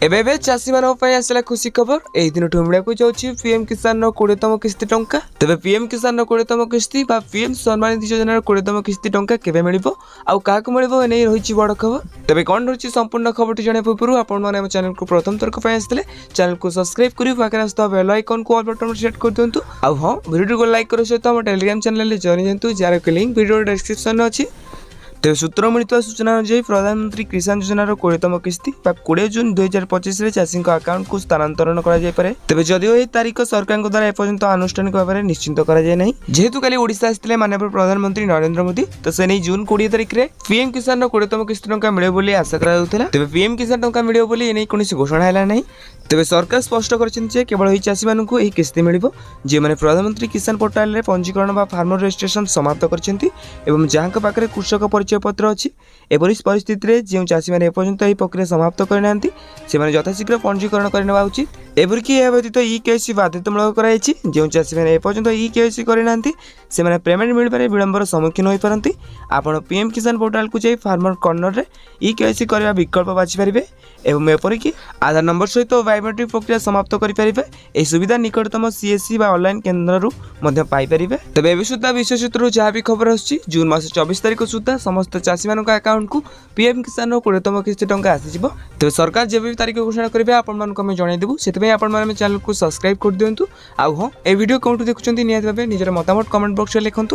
एबे चाषी मानी आसला खुशी खबर यही दिन मिलू जाऊँगी पीएम किसान 20तम किस्ती टंका। तेज पीएम किसान 20तम किस्ती पीएम सम्मान निधि योजनार 20तम किस्ती टंका केवे मिलिबो आउ काहाकु मिलिबो एने रही बड़ खबर। तेज कौन रही संपूर्ण खबर जाना पूर्व आपने चैनल को प्रथम थरक आसते चैनल को सब्सक्राइब कर पाखे आसता बेल आइकन को ऑल बटन सेट कर दिंतु। आउ हाँ वीडियो को लाइक कर सहित आम टेलीग्राम चैनल जॉइन दिंतु जार लिंक वीडियो डिस्क्रिप्शन अच्छी। तेज सूत्र मिलता सूचना अनुसार प्रधानमंत्री किसान योजनार 20तम किस्ती 20 जून 2025 में चाषी अकाउंट को स्थानांतरण कर तेज जदिव यह तारीख सरकार द्वारा एपर्यंत आनुष्ठानिक भाव में निश्चित कराई जेहेतु काली ओडिशा आसते माननीय प्रधानमंत्री नरेंद्र मोदी तो से नहीं जून 20 तारिख में पीएम किसान 20तम किस्ती टंका मिले बोली आशा करा तेज पीएम किसान टंका मिले बोली एने कौन घोषणा है ना। तेज सरकार स्पष्ट कर केवल यही चाषी मानक यही किस्ती मिल जी मैंने प्रधानमंत्री किसान पोर्टाल में पंजीकरण व फार्मर रजिस्ट्रेशन समाप्त कर जहाँ पाखे कृषक परिचय पत्र अच्छी एपरी परिस्थिति में जो चाषी मैंने एपर्यंत यह प्रक्रिया समाप्त करना से यथाशीघ्र पंजीकरण करने उचित। एपरिक यह व्यतीत ई-केवाईसी बाध्यतामूलक कराई जो चाषी मैंने एपर्यंत ई-केवाईसी करना से पेमेंट मिल पारे विलंबर सम्मुखीन हो पारती। आपण पीएम किसान पोर्टाल को जाई फार्मर कॉर्नर रे ई-केवाईसी करने विकल्प बाछि पारिबे एवं एपरिक आधार नंबर सहित बायोमेट्रिक प्रक्रिया समाप्त करेंगे। यह सुविधा निकटतम सीएससी ऑनलाइन केन्द्र पाई पारे। तेज ए सुधा विशेष सूत्र जहाँ भी खबर आसूँ जून मास 24 तारिख सुधा समस्त चाषी मान अकाउंट को पीएम किसान 20तम किस्ती टंका आसीज। तेज सरकार जब भी तारीख घोषणा करेंगे आपको जनईदेवु से चैनल को सब्सक्राइब कर दिंतु। आउ हाँ ये वीडियो कौन देखुं निहत भाव निजर मतामत कमेंट बॉक्स में लिखुँ।